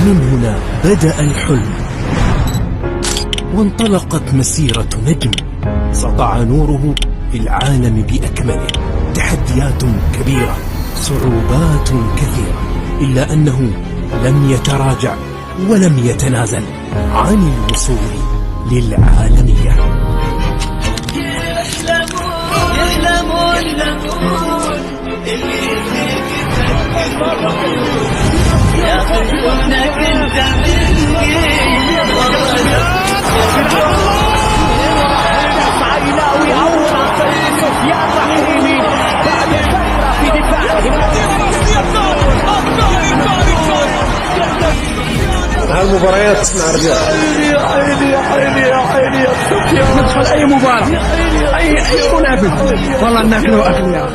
ومن هنا بدأ الحلم، وانطلقت مسيرة نجم سطع نوره في العالم بأكمله. تحديات كبيرة، صعوبات كثيرة، إلا أنه لم يتراجع ولم يتنازل عن الوصول للعالمية. ياخذونك انت مني عيناوي اوقع يا رحيمي بعد فتره في دفاعه. هالمباريات اسمع رجال. يا عيني يا عيني يا عيني يا سفيان، ندخل اي مباراه اي منافس والله انك له اغنياء.